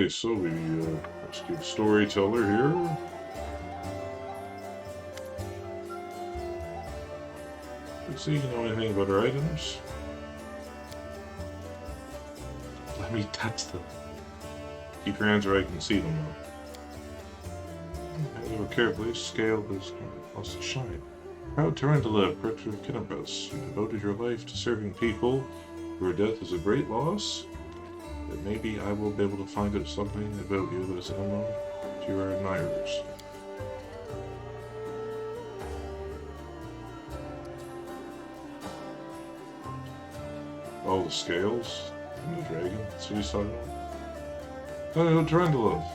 Okay, so we rescued storyteller here. Let's see, you know anything about our items? Let me touch them. Keep your hands where I can see them though. Hand over carefully, scale has lost its shine. Proud Tarantula, Prince of Kinabus, you devoted your life to serving people. Your death is a great loss. But maybe I will be able to find out something about you that is unknown to your admirers. All the scales and the dragon. That's what he's talking about. Hello, Tarantula.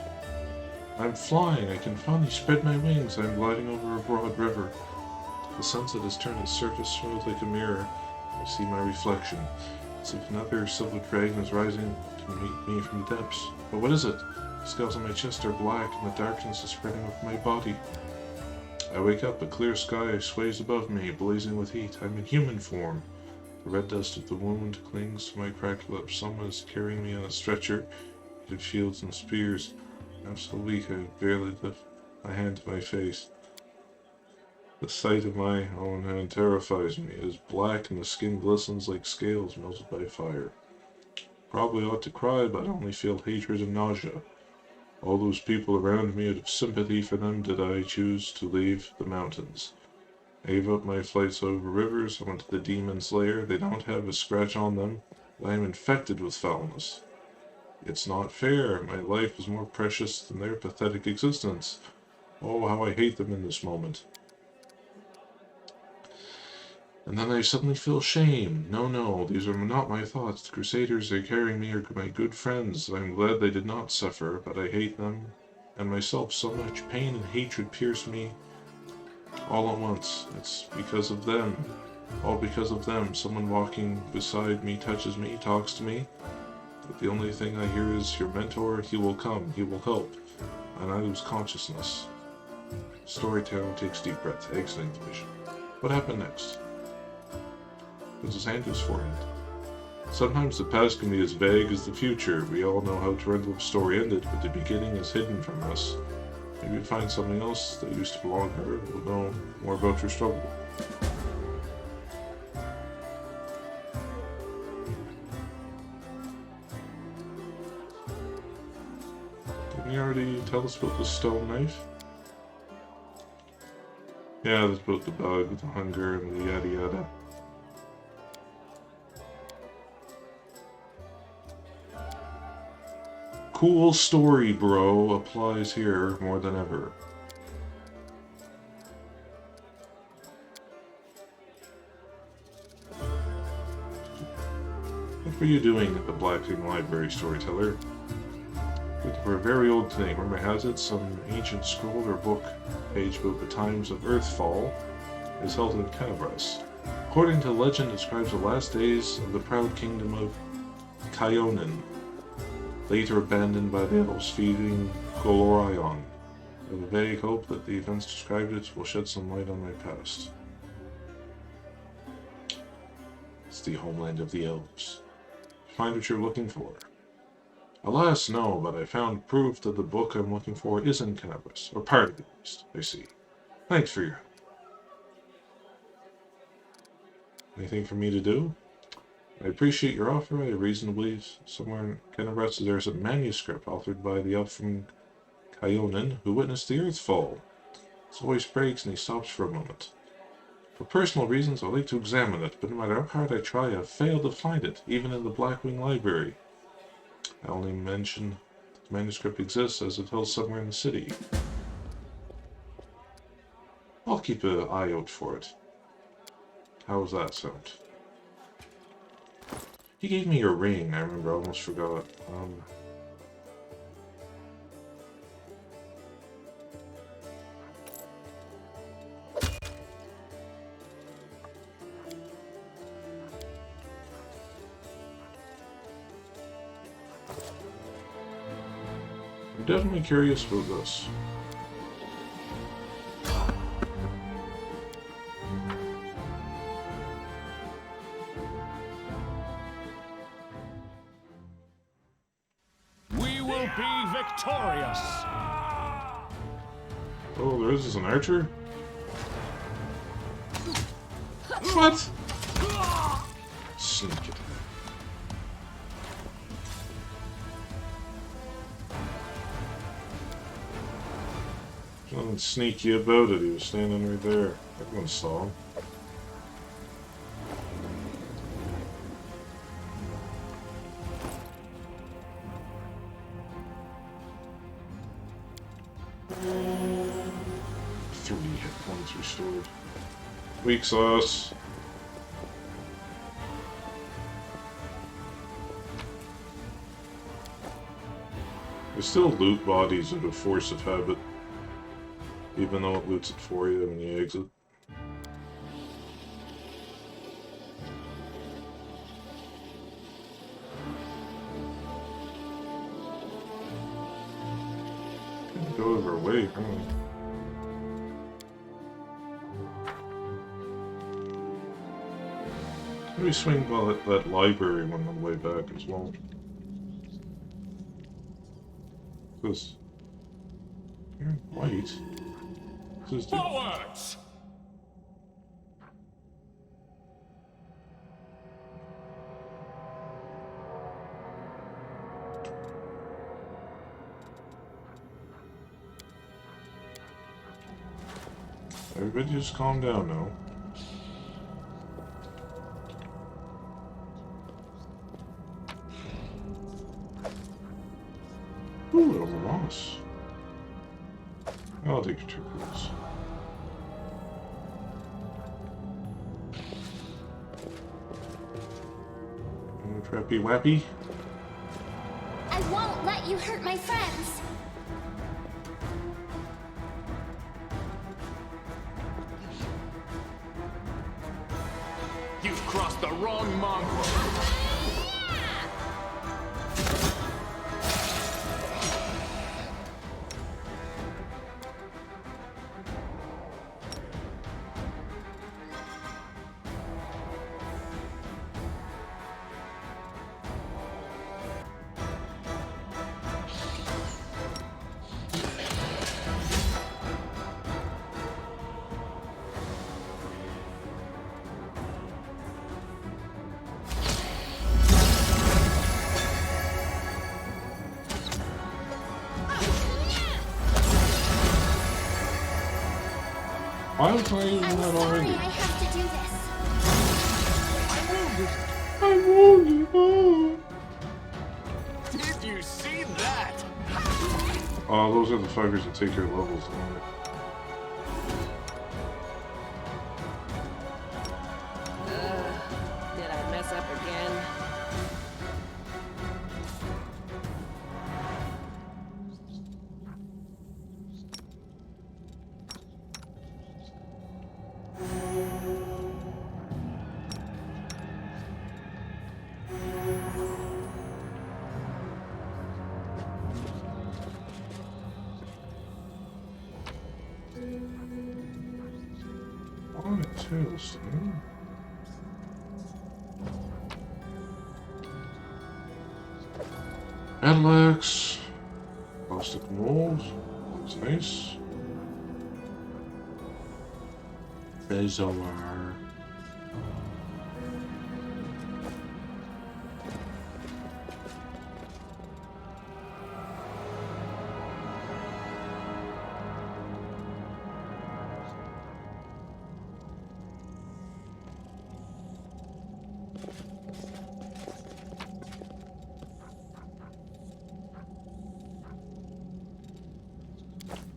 I'm flying. I can finally spread my wings. I'm gliding over a broad river. The sunset has turned its surface smooth like a mirror. I see my reflection. As if another silver dragon is rising to meet me from the depths. But what is it? The scales on my chest are black and the darkness is spreading over my body. I wake up. A clear sky sways above me, blazing with heat. I'm in human form. The red dust of the wound clings to my cracked lips. Someone is carrying me on a stretcher, with shields and spears. I'm so weak I barely lift my hand to my face. The sight of my own hand terrifies me. It is black and the skin glistens like scales melted by fire. Probably ought to cry, but I only feel hatred and nausea. All those people around me, out of sympathy for them, did I choose to leave the mountains. I gave up my flights over rivers. I went to the demon's lair. They don't have a scratch on them, but I am infected with foulness. It's not fair. My life is more precious than their pathetic existence. Oh, how I hate them in this moment. And then I suddenly feel shame. No, these are not my thoughts. The crusaders they carrying me are my good friends. I'm glad they did not suffer, but I hate them and myself so much. Pain and hatred pierce me all at once. It's because of them. All because of them. Someone walking beside me touches me, talks to me. But the only thing I hear is your mentor. He will come. He will help. And I lose consciousness. Storyteller takes deep breath, exiting the vision. What happened next? Puts his hand to his forehead. Sometimes the past can be as vague as the future. We all know how Tarantula's story ended, but the beginning is hidden from us. Maybe we find something else that used to belong to her. We'll know more about your struggle. Didn't you already tell us about the stone knife? Yeah, that's about the bug, the hunger, and the yada yada. Cool story, bro, applies here more than ever. What were you doing at the Blackwing Library, storyteller? Looking for a very old thing. Rumor has it some ancient scroll or book page about the times of Earthfall is held in Canabras. According to legend, it describes the last days of the proud kingdom of Kaionen, later abandoned by the elves feeding Golorion. I have a vague hope that the events described it will shed some light on my past. It's the homeland of the elves. Find what you're looking for. Alas, no, but I found proof that the book I'm looking for is in Canabras, or part of it at least, I see. Thanks for your help. Anything for me to do? I appreciate your offer. I reasonably somewhere in Canabras there's a manuscript authored by the elf from Kaionen who witnessed the earth fall. His voice breaks and he stops for a moment. For personal reasons, I'd like to examine it, but no matter how hard I try, I've failed to find it, even in the Blackwing Library. I only mention that the manuscript exists as it's held somewhere in the city. I'll keep an eye out for it. How does that sound? He gave me your ring, I remember, I almost forgot. I'm definitely curious about this. We will be victorious. Oh, there is an archer? What? Sneak it. There's nothing sneaky about it. He was standing right there. Everyone saw him. Restored. Weak sauce. You still loot bodies out of force of habit, even though it loots it for you when you exit. Can't go out of our way, huh? Maybe swing by that library one on the way back as well. This. You're white. This Forwards! Everybody just calm down now. Ooh, a moss. I'll take your turquoise. Trappy wappy. I won't let you hurt my friends. You've crossed the wrong mongrel. Why was I using that already? I have to do this. I won't. Did you see that? Oh, those are the fuckers that take your levels down. Did I mess up again? Alex, plastic mold, looks nice. Bezoar.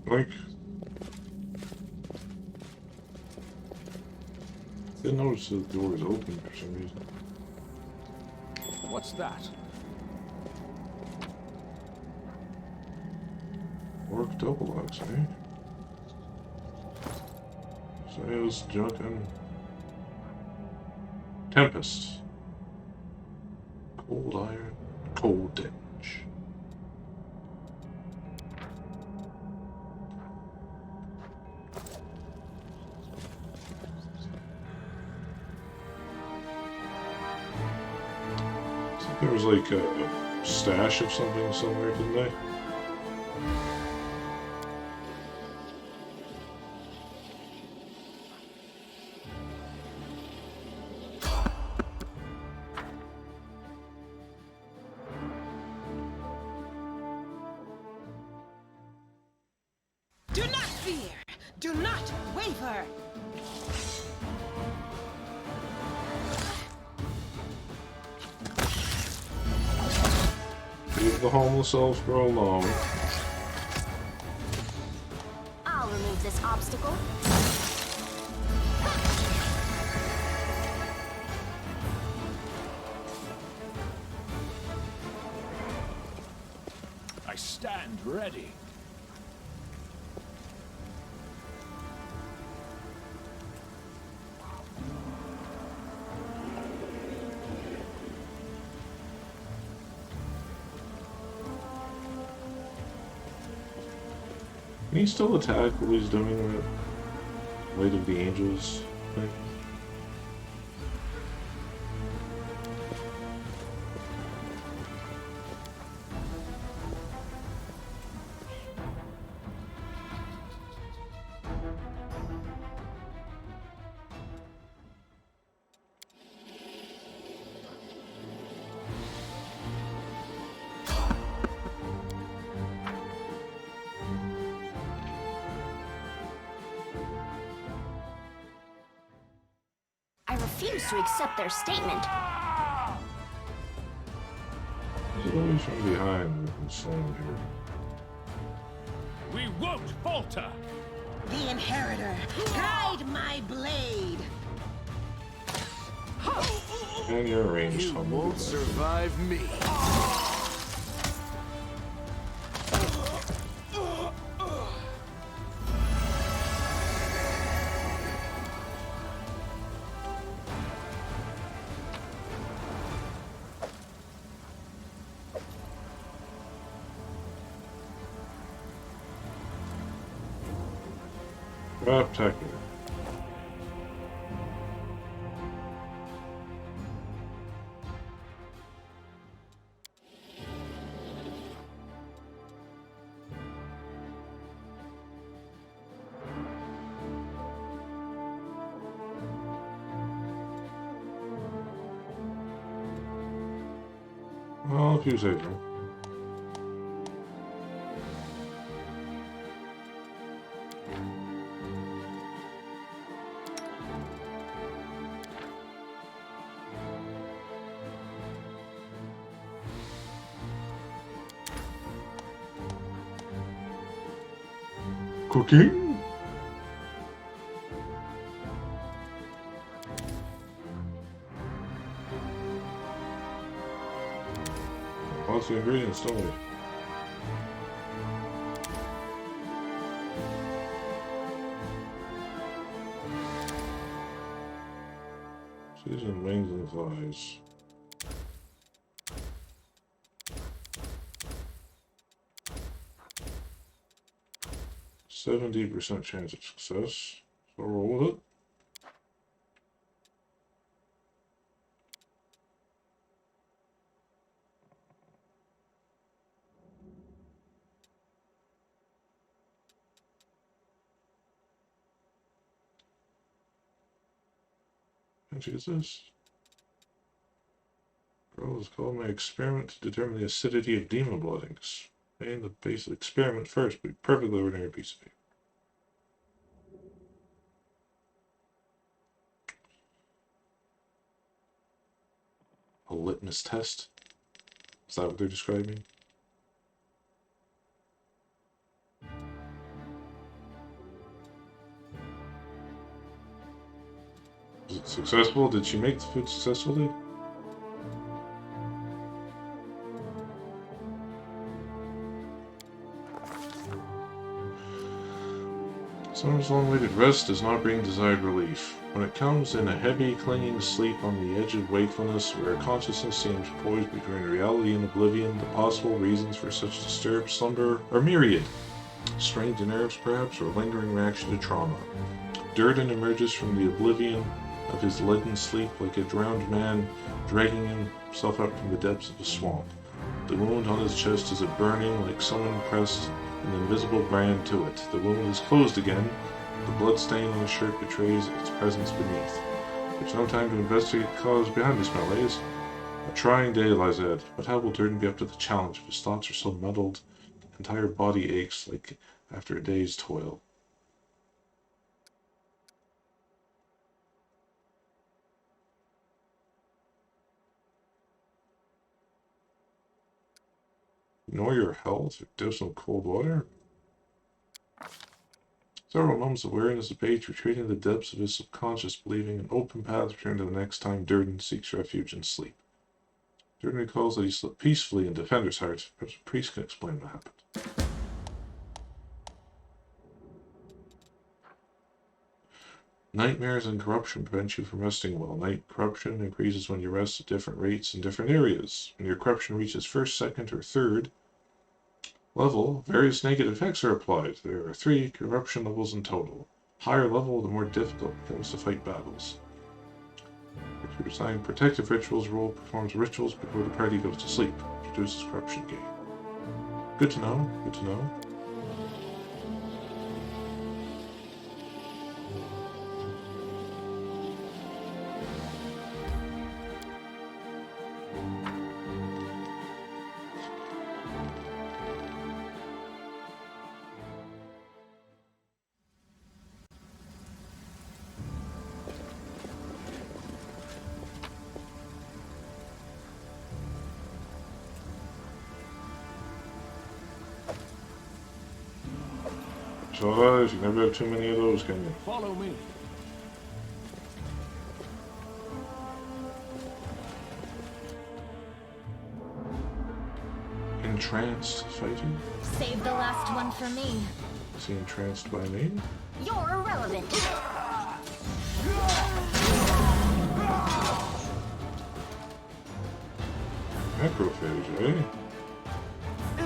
Like, didn't notice the door was open for some reason. What's that? Orc double axe, eh? Sales, junk, and Tempest. Cold iron, cold edge. There was like a stash of something somewhere, didn't they? Do not fear! Do not waver! Leave the homeless elf girl alone. I'll remove this obstacle. I stand ready. Can he still attack while he's doing that Weight of the Angels thing? I refuse to accept their statement. He's always from behind with the slam here. We won't falter. The Inheritor, guide my blade! And you're ranged. You won't survive me. Trap tackle. Well, if you say so. Cooking? Lots of ingredients, don't we? Seasoned wings and thighs. %70% chance of success. So roll with it. What is this? Girl is called my experiment to determine the acidity of demon bloodings. And the basic experiment first, but perfectly ordinary piece of paper. A litmus test? Is that what they're describing? Was it successful? Did she make the food successfully? Summer's long-awaited rest does not bring desired relief. When it comes in a heavy, clinging sleep on the edge of wakefulness, where consciousness seems poised between reality and oblivion, the possible reasons for such disturbed slumber are myriad. Strained nerves, perhaps, or lingering reaction to trauma. Durden emerges from the oblivion of his leaden sleep like a drowned man dragging himself up from the depths of a swamp. The wound on his chest is burning like someone pressed an invisible brand to it. The wound is closed again. The blood stain on his shirt betrays its presence beneath. There's no time to investigate the cause behind this malaise. A trying day lies ahead, but how will Durden be up to the challenge if his thoughts are so muddled? His entire body aches like after a day's toil. Ignore your health or dose some cold water? Several moments of weariness of Page retreating in the depths of his subconscious, believing an open path to return to the next time Durden seeks refuge in sleep. Durden recalls that he slept peacefully in Defender's heart. Perhaps a priest can explain what happened. Nightmares and corruption prevent you from resting well. Night corruption increases when you rest at different rates in different areas. When your corruption reaches first, second, or third level, various negative effects are applied. There are 3 corruption levels in total. Higher level, the more difficult it becomes to fight battles. If you assign protective rituals, roll performs rituals before the party goes to sleep. Reduces corruption gain. Good to know, good to know. So you never have too many of those, can you? Follow me. Entranced fighter? Save the last one for me. Is he entranced by me? You're irrelevant. Necrophage, eh?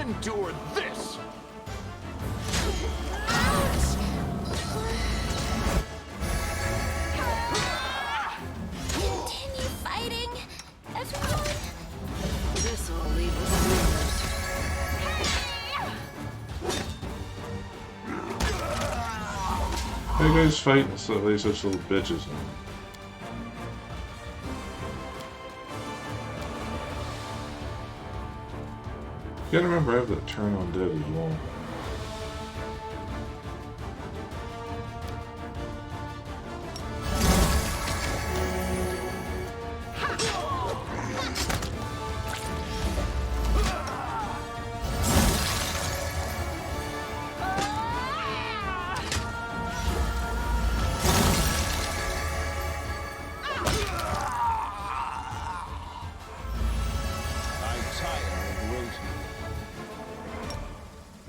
Endure this! Continue fighting, everyone. This will leave us. Hey guys, fighting stuff like such little bitches. You gotta remember I have that turn on dead as well.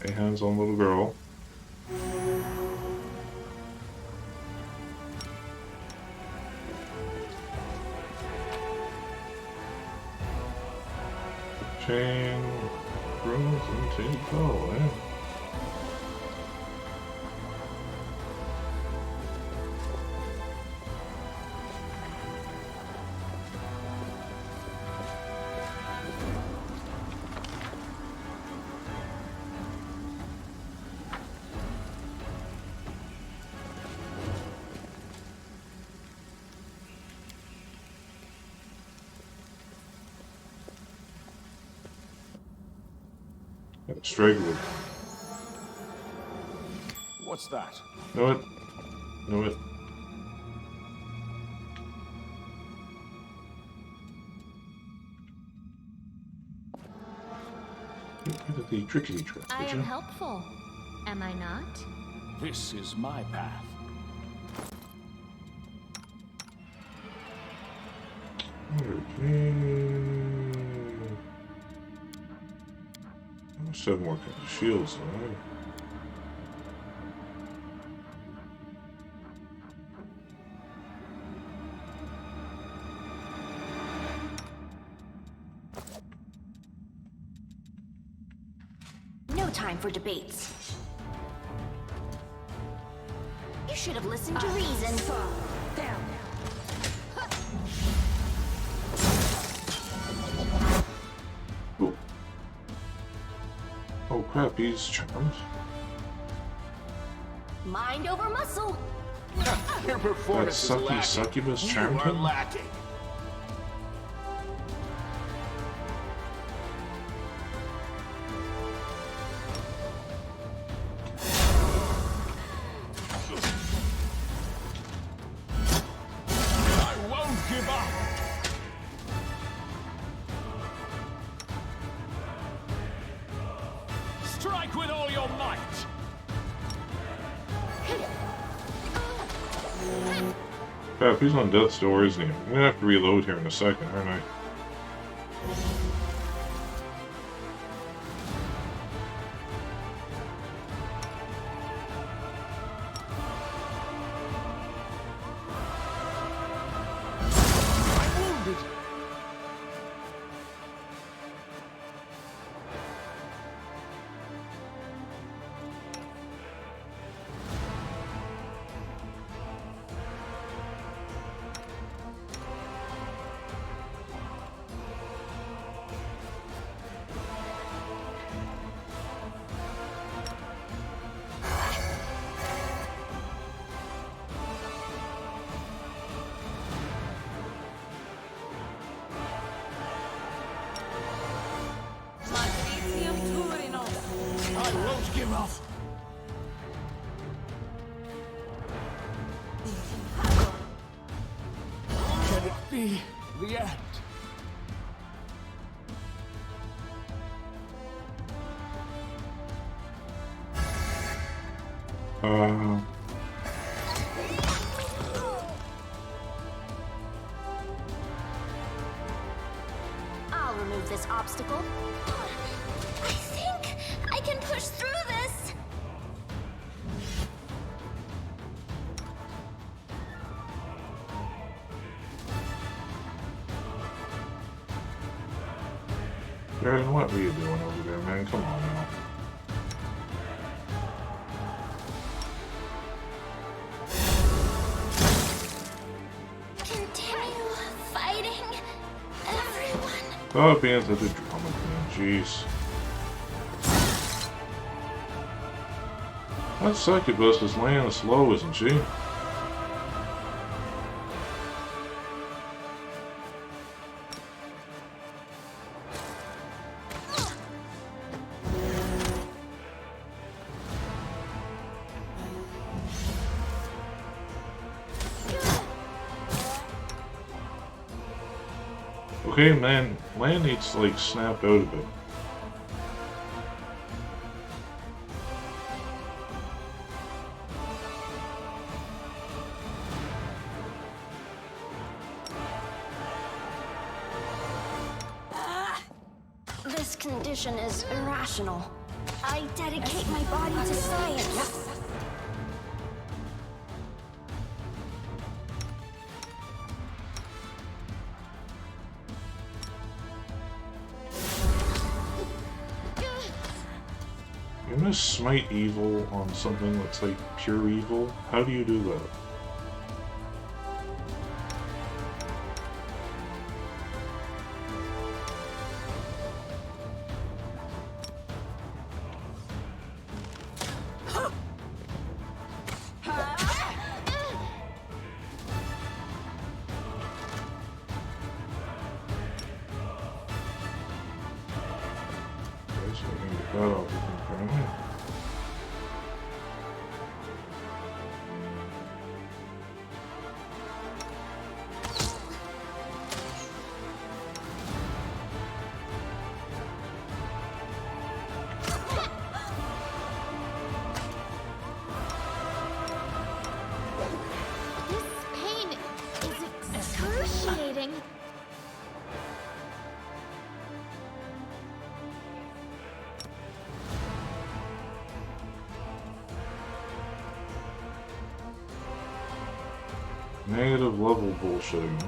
A hands-on little girl. Chain grows into go, eh? Straight wood. What's that? Know it. Know it. Look at the trickety trap, I did am you? helpful, am I not? This is my path. I must have more kind of shields than I. No time for debates. You should have listened to reason. Down. Ooh. crap, he's charmed. Mind over muscle. Your That performance is sucky lacking. succubus You charmed are him? lacking. I won't give up. Strike with all your might. Crap, he's on death's door, isn't he? I'm gonna have to reload here in a second, aren't I? I'm wounded. I won't give up. Can it be the end? Uh, I'll remove this obstacle. I think I can push through this. Dragon, what were you doing over there, man? Come on now. Continue fighting, everyone. Oh, bands at the drama queen, jeez. That succubus is laying slow, isn't she? Okay, man, land needs to, like, snap out a bit. This condition is irrational. I dedicate my body to science. You're gonna smite evil on something that's like pure evil? How do you do that? Okay, so I can get that off of him apparently. This pain is excruciating. Negative level bullshitting.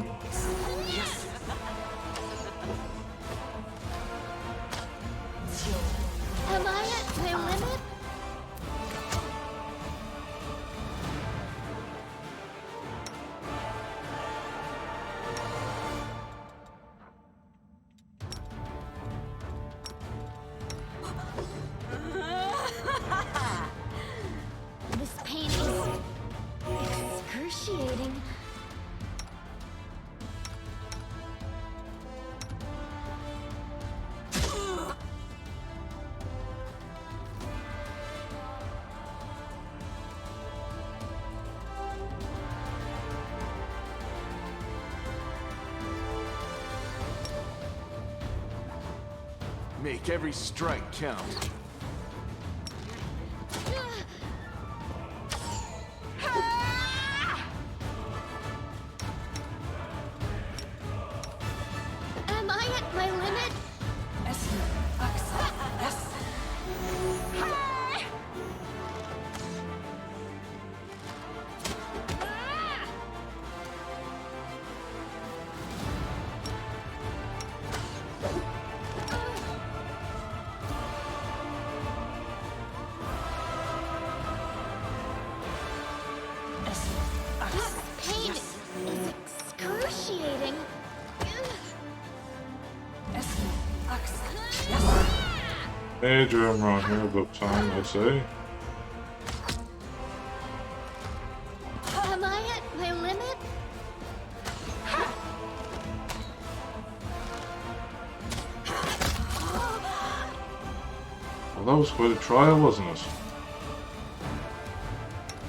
Am I at my limit? Make every strike count. Am I at my limit? This pain is excruciating. Major, I'm wrong here about time, I say. Am I at my limit? Well, that was quite a trial, wasn't it?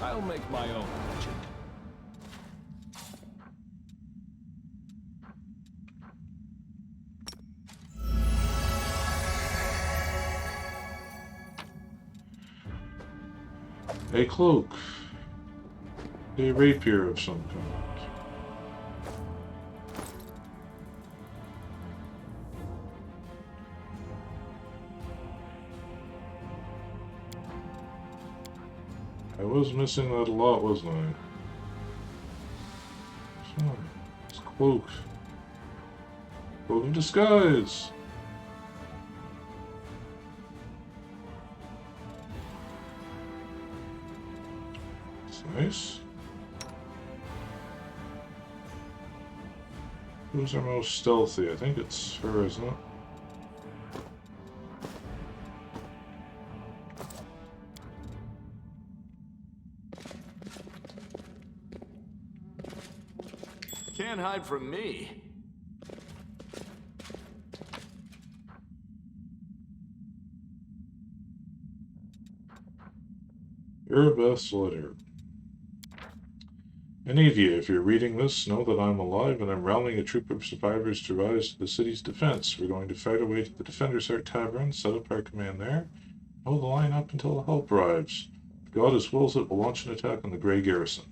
I'll make my own legend. A cloak. A rapier of some kind. I was missing that a lot, wasn't I? So, it's cloak. Cloak of disguise. It's nice. Who's our most stealthy? I think it's her, isn't it? Can't hide from me. You're a bestseller. Any of you, if you're reading this, know that I'm alive and I'm rallying a troop of survivors to rise to the city's defense. We're going to fight our way to the Defender's Heart Tavern, set up our command there, hold the line up until the help arrives. If God is wills it, we'll launch an attack on the Grey Garrison.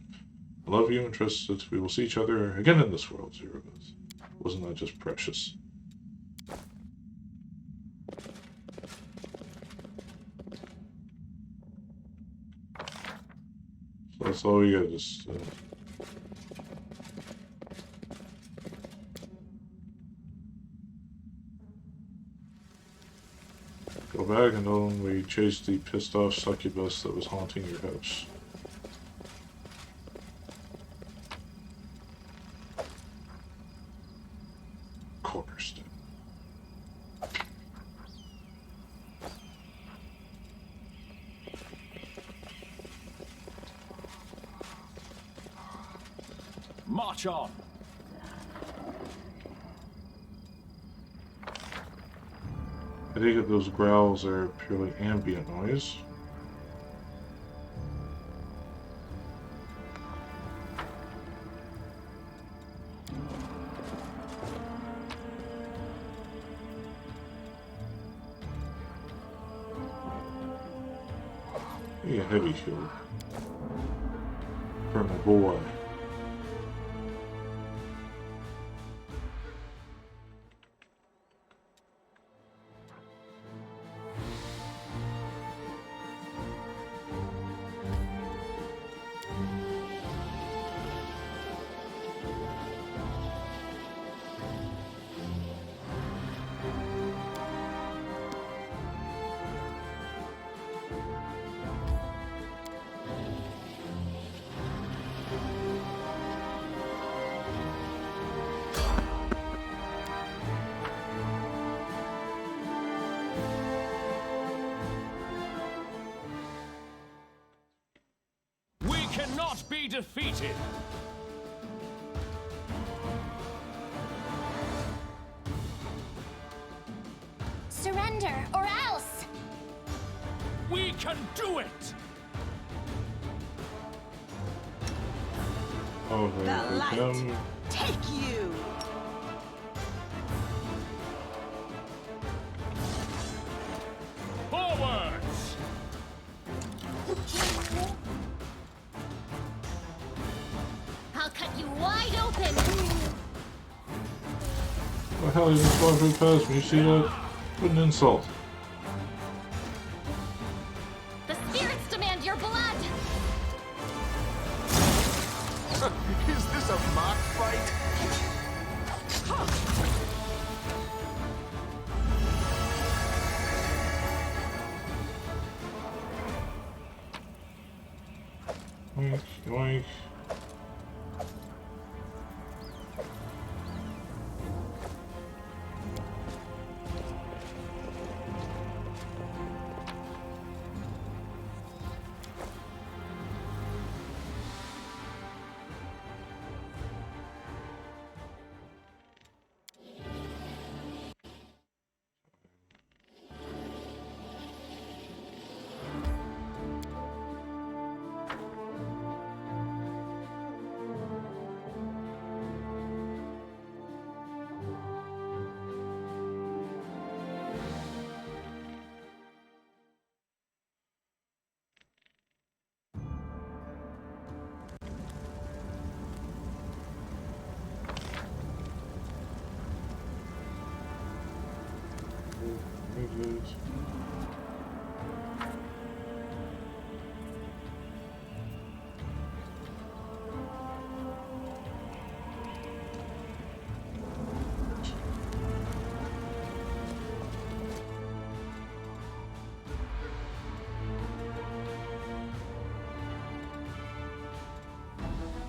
I love you and trust that we will see each other again in this world, Zerubus. Wasn't that just precious? So that's all we got, just... go back and tell them we chased the pissed off succubus that was haunting your house. Cornerstone. March on. I think that those growls are purely ambient noise. Maybe a heavy shield. For my boy. Cannot be defeated. Surrender, or else! We can do it! Oh, The there light. they come. Take you! The hell, you just walked right past me. You see that? What an insult. The spirits demand your blood! Is this a mock fight? Yoink, yoink.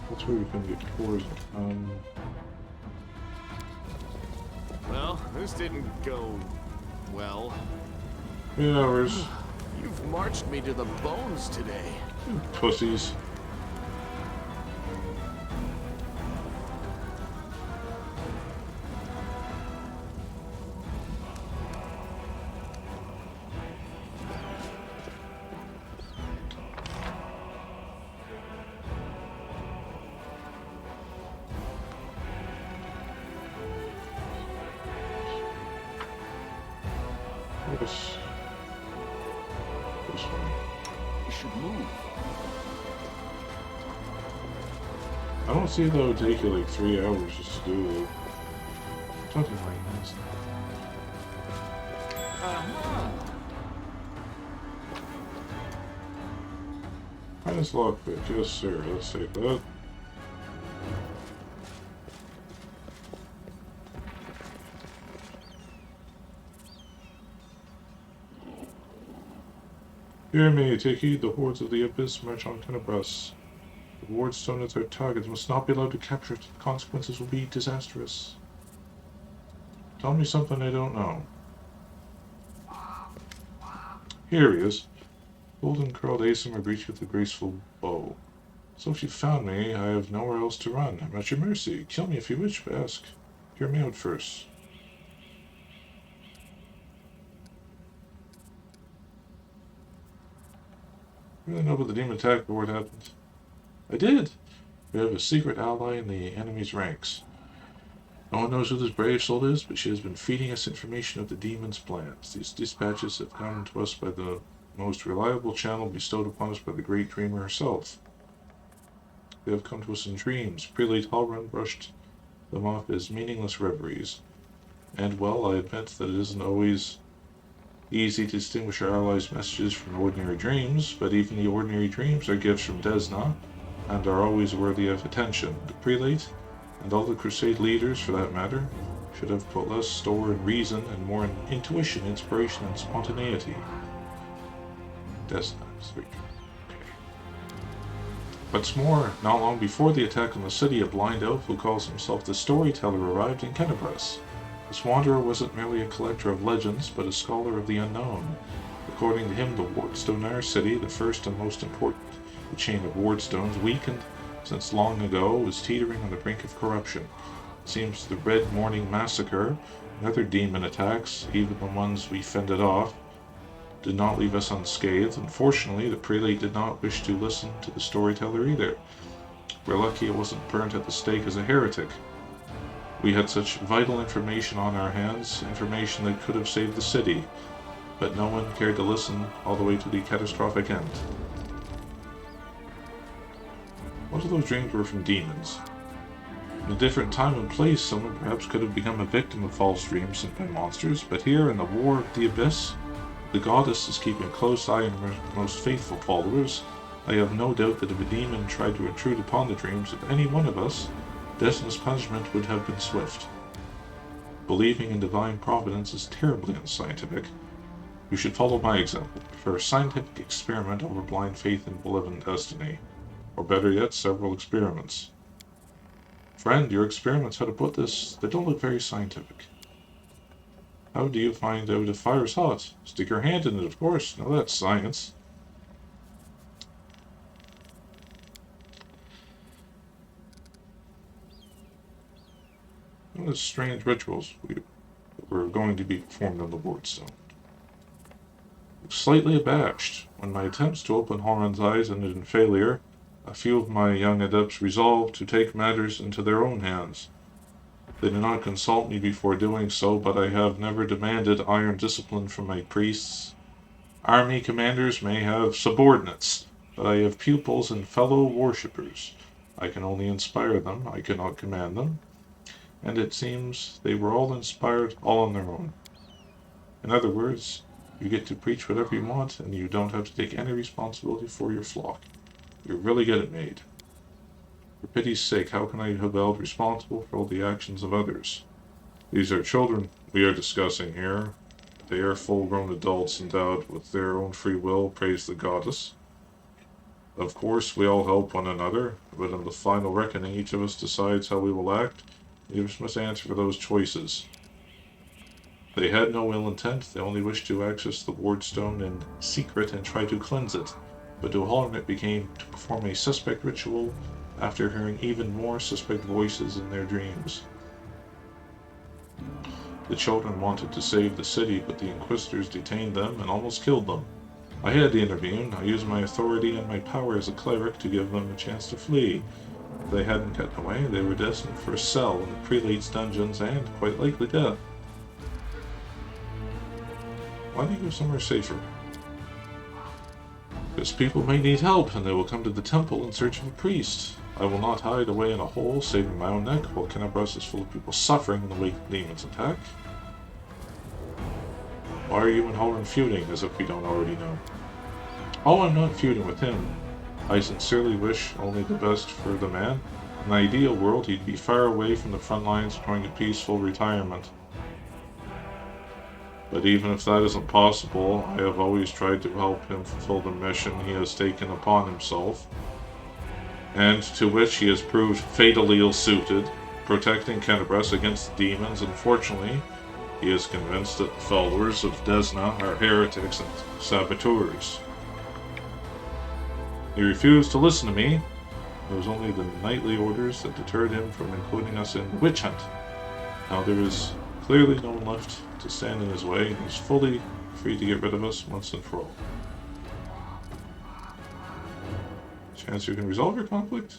That's where we can get poison. Well, this didn't go well. 3 hours. You've marched me to the bones today. Pussies. Yes. This one. You should move. I don't see that it would take you like 3 hours just to do it. Something like this. Minus lockpick, yes sir, let's take that. Hear me, take heed, the hordes of the abyss march on Tenebras. The wardstone is their target, must not be allowed to capture it. The consequences will be disastrous. Tell me something I don't know. Here he is. Golden curled Asimar breached with a graceful bow. So if you found me, I have nowhere else to run. I'm at your mercy. Kill me if you wish, but ask. Hear me out first. You really know about the demon attack before it happened? I did! We have a secret ally in the enemy's ranks. No one knows who this brave soul is, but she has been feeding us information of the demon's plans. These dispatches have come to us by the most reliable channel bestowed upon us by the great dreamer herself. They have come to us in dreams. Prelate Halrun brushed them off as meaningless reveries. And, well, I admit that it isn't always easy to distinguish our allies' messages from ordinary dreams, but even the ordinary dreams are gifts from Desna, and are always worthy of attention. The prelate, and all the crusade leaders for that matter, should have put less store in reason and more in intuition, inspiration, and spontaneity. Desna, sweet. What's more, not long before the attack on the city, a blind elf who calls himself the Storyteller arrived in Tenebras. This wanderer wasn't merely a collector of legends, but a scholar of the unknown. According to him, the wardstone in our city, the first and most important chain of wardstones, weakened since long ago, was teetering on the brink of corruption. It seems the Red Morning Massacre and other demon attacks, even the ones we fended off, did not leave us unscathed. Unfortunately, the prelate did not wish to listen to the storyteller either. We're lucky it wasn't burnt at the stake as a heretic. We had such vital information on our hands, information that could have saved the city, but no one cared to listen all the way to the catastrophic end. Most of those dreams were from demons. In a different time and place, someone perhaps could have become a victim of false dreams sent by monsters, but here in the War of the Abyss, the goddess is keeping a close eye on her most faithful followers. I have no doubt that if a demon tried to intrude upon the dreams of any one of us, Desna's punishment would have been swift. Believing in divine providence is terribly unscientific. You should follow my example. Prefer a scientific experiment over blind faith in benevolent destiny. Or better yet, several experiments. Friend, your experiments, how to put this, they don't look very scientific. How do you find out if fire's hot? Stick your hand in it, of course. Now that's science. What strange rituals were going to be performed on the wardstone. Slightly abashed, when my attempts to open Horan's eyes ended in failure, a few of my young adepts resolved to take matters into their own hands. They did not consult me before doing so, but I have never demanded iron discipline from my priests. Army commanders may have subordinates, but I have pupils and fellow worshippers. I can only inspire them, I cannot command them. And it seems they were all inspired all on their own. In other words, you get to preach whatever you want, and you don't have to take any responsibility for your flock. You really get it made. For pity's sake, how can I be held responsible for all the actions of others? These are children we are discussing here. They are full-grown adults endowed with their own free will, praise the goddess. Of course, we all help one another, but in the final reckoning, each of us decides how we will act. Each of us must answer for those choices. They had no ill intent, they only wished to access the wardstone in secret and try to cleanse it. But to Holland it became to perform a suspect ritual after hearing even more suspect voices in their dreams. The children wanted to save the city, but the Inquisitors detained them and almost killed them. I had to intervene. I used my authority and my power as a cleric to give them a chance to flee. If they hadn't gotten away, they were destined for a cell in the prelate's dungeons and, quite likely, death. Why don't you go somewhere safer? Because people may need help, and they will come to the temple in search of a priest. I will not hide away in a hole, saving my own neck, while Kenabras is full of people suffering in the wake of the demon's attack. Why are you and Halloran feuding, as if we don't already know? Oh, I'm not feuding with him. I sincerely wish only the best for the man. In the ideal world, he'd be far away from the front lines, enjoying a peaceful retirement. But even if that isn't possible, I have always tried to help him fulfill the mission he has taken upon himself, and to which he has proved fatally ill-suited, protecting Kenabras against the demons. Unfortunately, he is convinced that the followers of Desna are heretics and saboteurs. He refused to listen to me. It was only the knightly orders that deterred him from including us in the witch hunt. Now there is clearly no one left to stand in his way, and he's fully free to get rid of us once and for all. Chance you can resolve your conflict?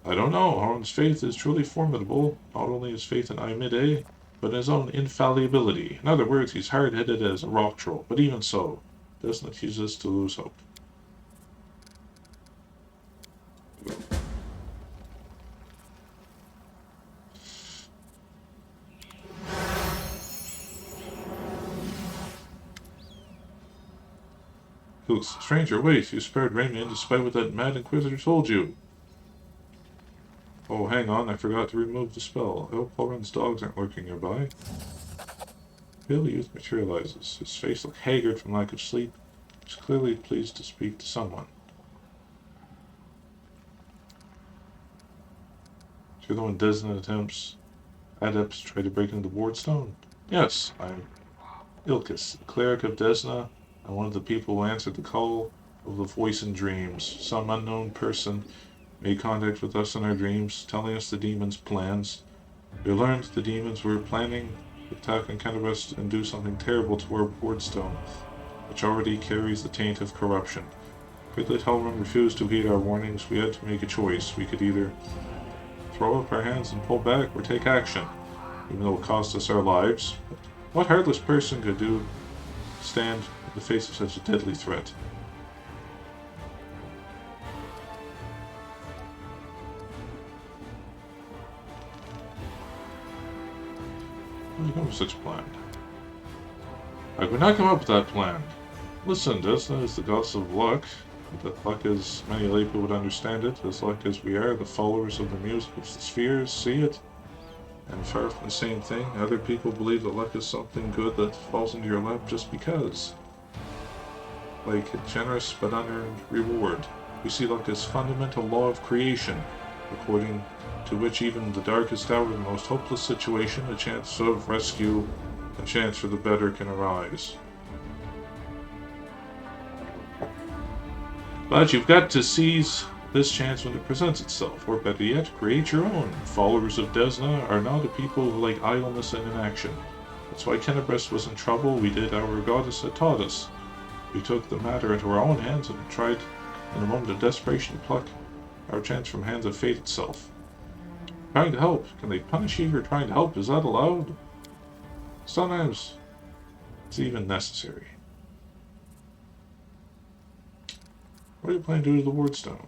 I don't know. Horan's faith is truly formidable. Not only his faith in Aimide, but in his own infallibility. In other words, he's hard-headed as a rock troll, but even so, doesn't accuse us to lose hope. Stranger, wait, you spared Ramien despite what that mad Inquisitor told you. Oh, hang on, I forgot to remove the spell. I hope Halloran's dogs aren't lurking nearby. Pale youth materializes. His face looked haggard from lack of sleep. He's clearly pleased to speak to someone. You're the one Desna adepts try to break into the wardstone? Yes, I'm Ilkis, the cleric of Desna, and one of the people who answered the call of the voice in dreams. Some unknown person made contact with us in our dreams, telling us the demons' plans. We learned the demons were planning to attack on Kenabras and do something terrible to our wardstone, which already carries the taint of corruption. Prelate Halloran refused to heed our warnings. We had to make a choice. We could either throw up our hands and pull back, or take action, even though it cost us our lives. But what heartless person could stand in the face of such a deadly threat? How do you come up with such a plan? I could not come up with that plan. Listen, Desna is the goddess of luck. But luck as many lay people would understand it, as luck as we are, the followers of the music of the spheres, see it. And far from the same thing, other people believe that luck is something good that falls into your lap just because. Like a generous but unearned reward. We see luck as fundamental law of creation, according to which even the darkest hour of the most hopeless situation, a chance of rescue, a chance for the better can arise. But you've got to seize this chance when it presents itself, or better yet, create your own. Followers of Desna are not a people who like idleness and inaction. That's why Tenebris was in trouble. We did our goddess had taught us. We took the matter into our own hands and tried in a moment of desperation to pluck our chance from hands of fate itself. Trying to help. Can they punish you for trying to help? Is that allowed? Sometimes it's even necessary. What are you planning to do to the wardstone?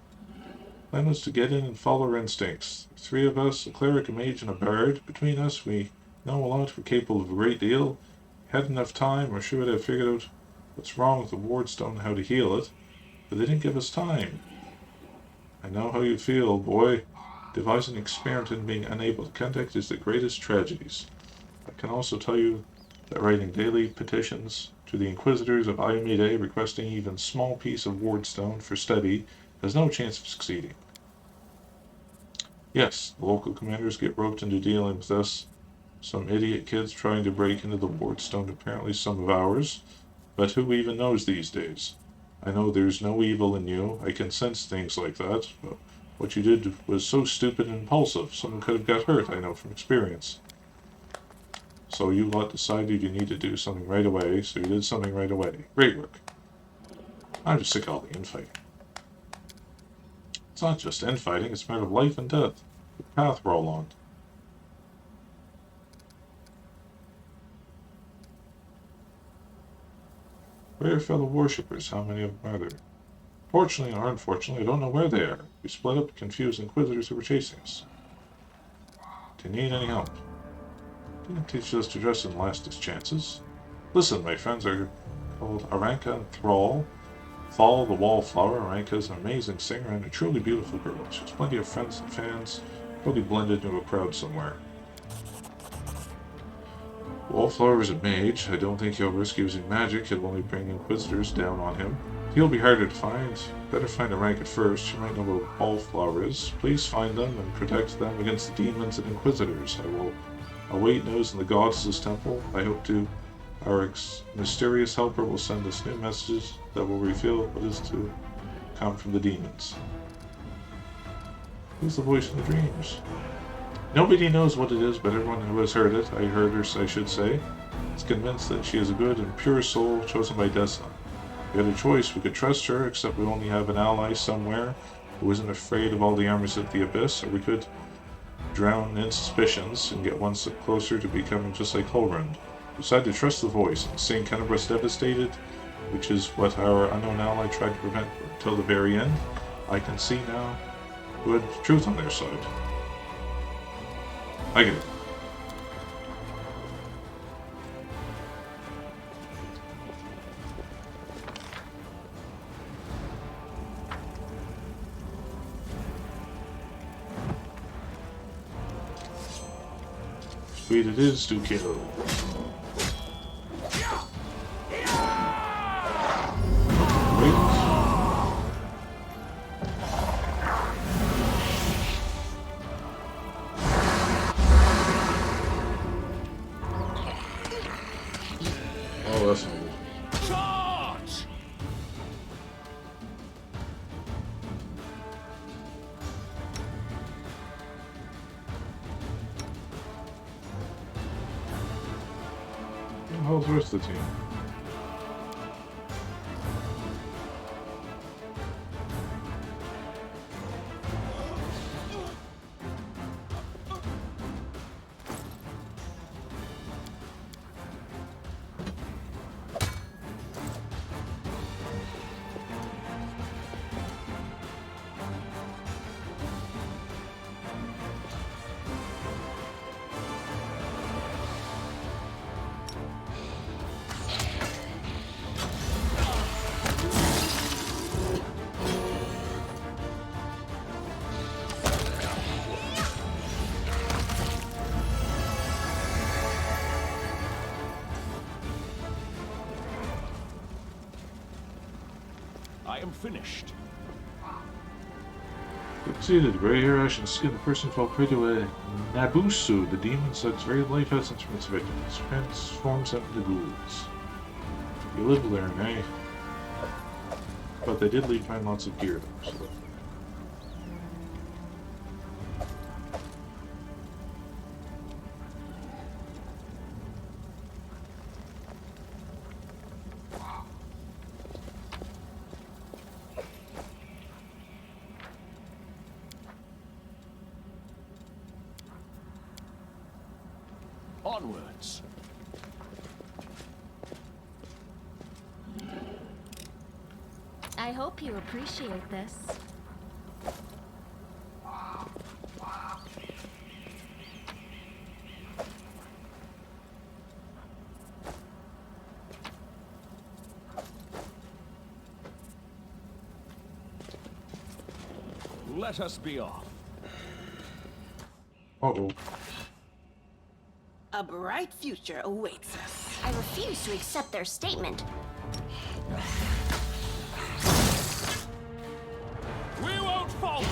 Plan was to get in and follow our instincts. The three of us, a cleric, a mage, and a bard. Between us, we know a lot. We're capable of a great deal. Had enough time, or sure would have figured out what's wrong with the wardstone and how to heal it. But they didn't give us time. I know how you feel, boy. Devising an experiment in being unable to contact is the greatest tragedies. I can also tell you that writing daily petitions to the Inquisitors of Ayamide requesting even small piece of wardstone for study has no chance of succeeding. Yes, the local commanders get roped into dealing with this. Some idiot kids trying to break into the wardstone, apparently some of ours. But who even knows these days? I know there's no evil in you. I can sense things like that. But what you did was so stupid and impulsive. Someone could have got hurt, I know from experience. So you lot decided you need to do something right away, so you did something right away. Great work. I'm just sick of all the infighting. It's not just infighting, it's a matter of life and death. The path we're all on. Rare fellow worshippers, how many of them are there? Fortunately or unfortunately, I don't know where they are. We split up confused inquisitors who were chasing us. Do you need any help? Didn't teach us to dress in lastest chances. Listen, my friends are called Aranka and Thrall. Thal, the wallflower. Aranka is an amazing singer and a truly beautiful girl. She has plenty of friends and fans, probably blended into a crowd somewhere. Wallflower is a mage. I don't think he'll risk using magic. It'll only bring inquisitors down on him. He'll be harder to find. Better find Aranka first. You might know where Wallflower is. Please find them and protect them against the demons and inquisitors. I will await news in the goddess's temple. I hope to. Our mysterious helper will send us new messages that will reveal what is to come from the demons. Who's the voice in the dreams? Nobody knows what it is, but everyone who has heard it, I heard her, I should say, is convinced that she is a good and pure soul chosen by Desna. We had a choice. We could trust her, except we only have an ally somewhere who isn't afraid of all the armies of the abyss, or we could drown in suspicions and get one step closer to becoming just like Holrund. We decided to trust the voice, and seeing Tenebris devastated, which is what our unknown ally tried to prevent until the very end, I can see now who had truth on their side. I get it. Sweet it is to kill. Wait. Oh, that's not good. Charge! How's the rest of the team? am finished. Succeeded. Gray hair, ashen skin. The person fell prey to a Nabusu. The demon sucks very life essence from its victims. Transforms them into ghouls. You live and learn, eh? But they did leave behind lots of gear, though. So. Onwards. I hope you appreciate this. Let us be off. Uh-oh. A bright future awaits us. I refuse to accept their statement. We won't falter!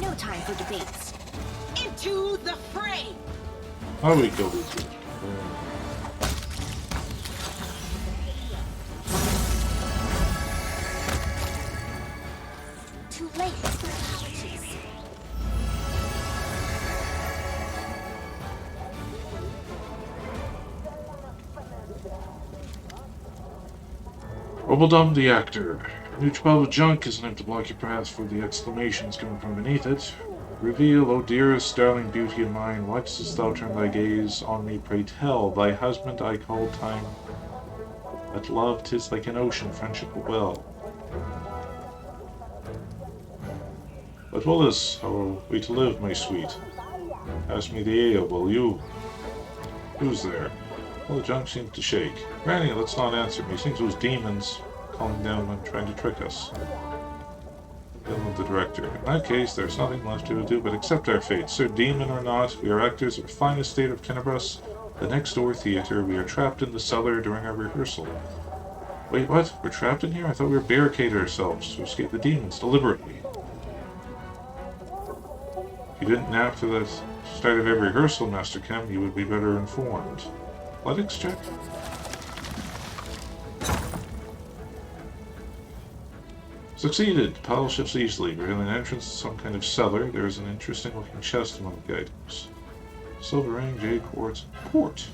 No time for debates. Into the fray! How do we kill this dude? Too late for apologies. Robodom the actor. New troupe of junk is enough to block your path for the exclamations coming from beneath it. Reveal, O dearest, darling beauty of mine, why dost thou turn thy gaze on me, pray tell? Thy husband I call time, but love 'tis like an ocean, friendship a well. But Willis, how are we to live, my sweet? Pass me the ale, will you? Who's there? Well, the junk seems to shake. Granny, let's not answer me. Seems those demons calling down and trying to trick us. Then with the director. In that case, there's nothing left to do but accept our fate. Sir Demon or not, we are actors of the finest state of Tenebris, the next door theater. We are trapped in the cellar during our rehearsal. Wait, what? We're trapped in here? I thought we were barricaded ourselves to escape the demons deliberately. If you didn't nap for the start of every rehearsal, Master Kim, you would be better informed. Athletics check? Succeeded. Paddle shifts easily. Revealing an entrance to some kind of cellar. There is an interesting looking chest among the items. Silver ring, jade quartz, and port.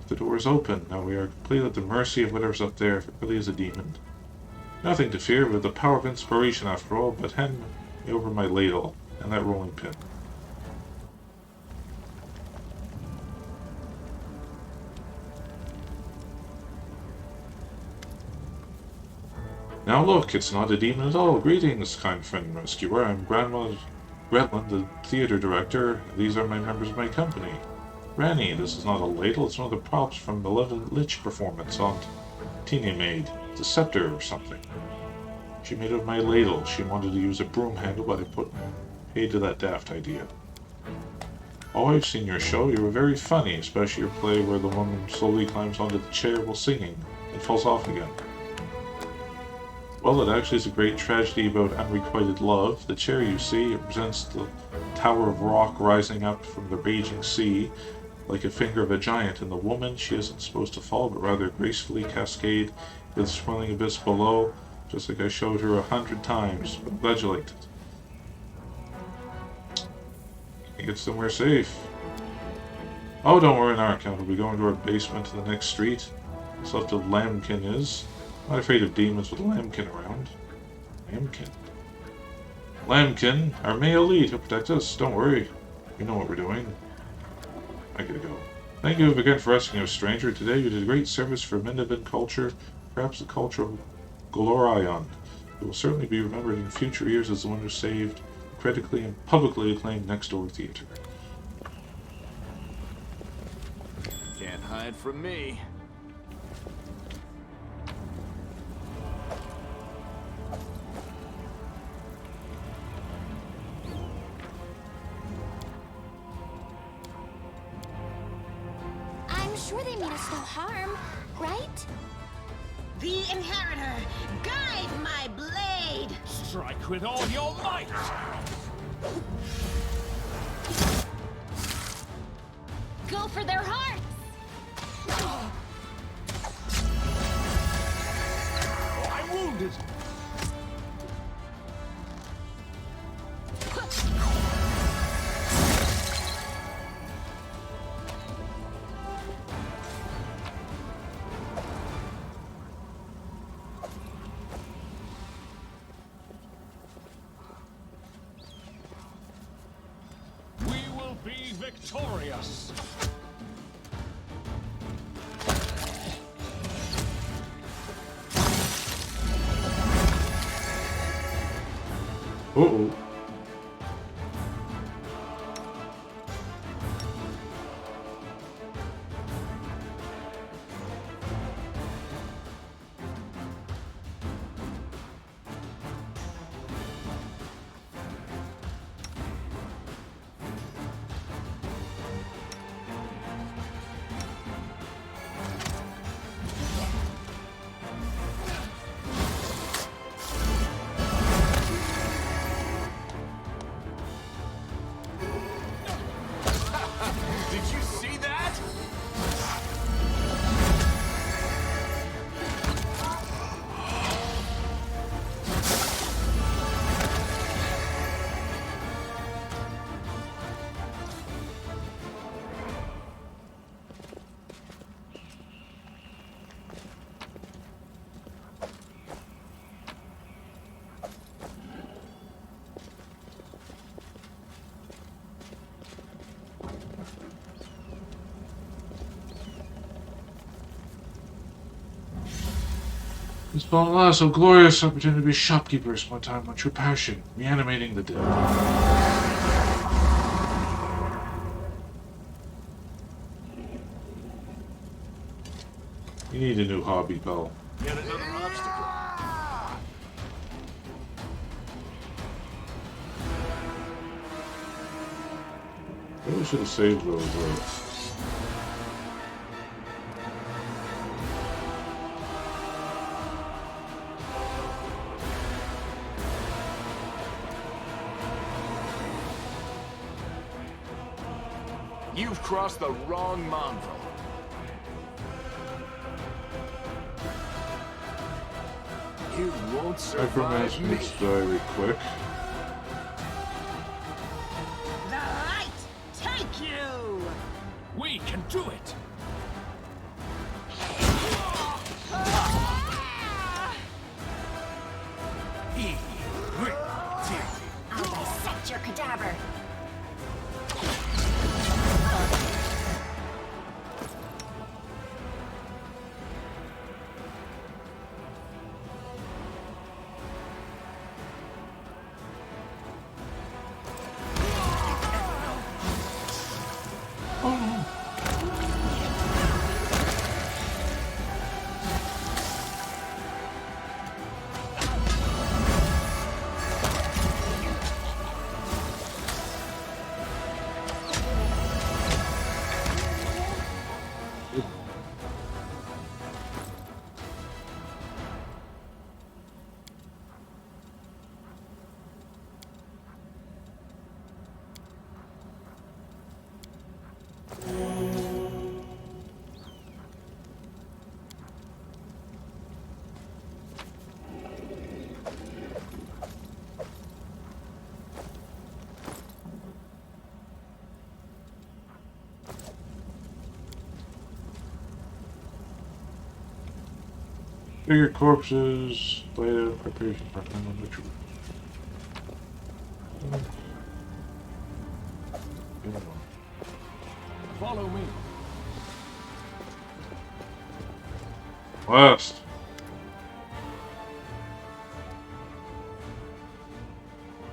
The door is open. Now we are completely at the mercy of whatever's up there, if it really is a demon. Nothing to fear with the power of inspiration after all, but hand me over my ladle and that rolling pin. Now look, it's not a demon at all. Greetings, kind friend and rescuer. I'm Grandma Gretland, the theater director. These are my members of my company. Granny, this is not a ladle, it's one of the props from the Malevolent Lich performance Aunt Tina made. It's a scepter or something. She made it of my ladle. She wanted to use a broom handle, but I put paid to that daft idea. Oh, I've seen your show. You were very funny, especially your play where the woman slowly climbs onto the chair while singing and falls off again. Well, it actually is a great tragedy about unrequited love. The chair you see represents the tower of rock rising up from the raging sea, like a finger of a giant, and the woman, she isn't supposed to fall, but rather gracefully cascade into the swirling abyss below, just like I showed her 100 times. But I'm glad you liked it. Can you get somewhere safe? Oh, don't worry, Narcan. We'll be going to our basement to the next street. That's left of Lambkin is. Not afraid of demons with Lambkin around. Lambkin. Lambkin, our male lead. He'll protect us. Don't worry. We know what we're doing. I gotta go. Thank you again for rescuing a stranger. Today you did a great service for Mindevin culture, perhaps the culture of Golorion. You will certainly be remembered in future years as the one who saved critically and publicly acclaimed Next Door Theater. hide from me. I'm sure they mean us no harm, right? The inheritor, guide my blade! Strike with all your might! Go for their hearts! I'm wounded! We will be victorious! Uh-oh. Did you see that? It's been a last so glorious opportunity to be shopkeepers one time on true passion, reanimating the dead. You need a new hobby, Belle. Yet another obstacle. Maybe we should have saved those. You've crossed the wrong mongrel. You won't survive me. Necromancers very quick. The light, take you! We can do it! I'll dissect your cadaver. Bigger corpses, later preparation for final ritual. Follow me. Last.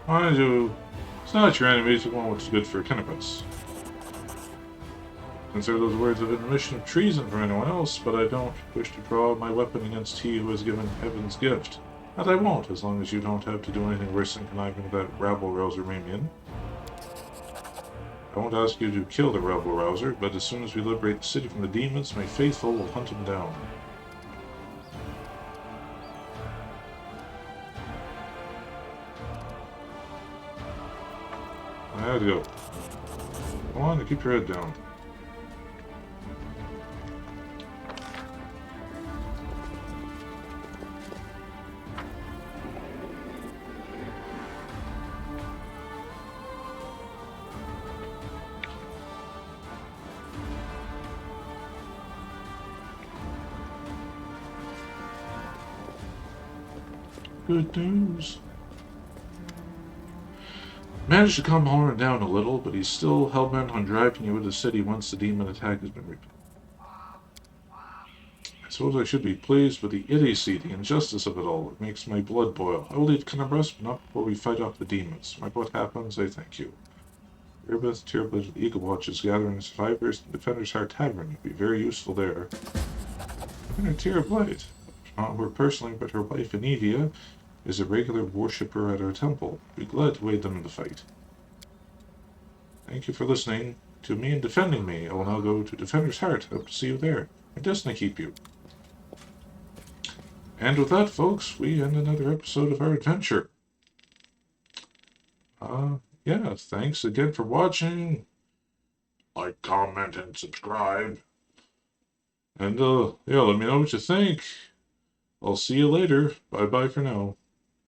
Mind you, it's not your enemies, you want what's good for cannabis. consider those words of admission of treason for anyone else, but I don't wish to draw my weapon against he who has given heaven's gift. And I won't, as long as you don't have to do anything worse than conniving with that rabble-rouser Ramien. I won't ask you to kill the rabble-rouser, but as soon as we liberate the city from the demons, my faithful will hunt him down. I had to go. Come on, keep your head down. Good news. Managed to calm Horan down a little, but he's still hell-bent on driving you into the city once the demon attack has been repelled. I suppose I should be pleased with the idiocy, the injustice of it all. It makes my blood boil. I will leave Canabras, but not before we fight off the demons. No matter what happens, I thank you. Earbeth, Tierblade, and Eagle Watch is gathering survivors in Defender's Heart Tavern. You'll be very useful there. And Tierblade, not her personally, but her wife Anivia, is a regular worshipper at our temple. Be glad to aid them in the fight. Thank you for listening to me and defending me. I will now go to Defender's Heart. Hope to see you there. May destiny keep you. And with that, folks, we end another episode of our adventure. Yeah, thanks again for watching. Like, comment, and subscribe. And, yeah, let me know what you think. I'll see you later. Bye-bye for now.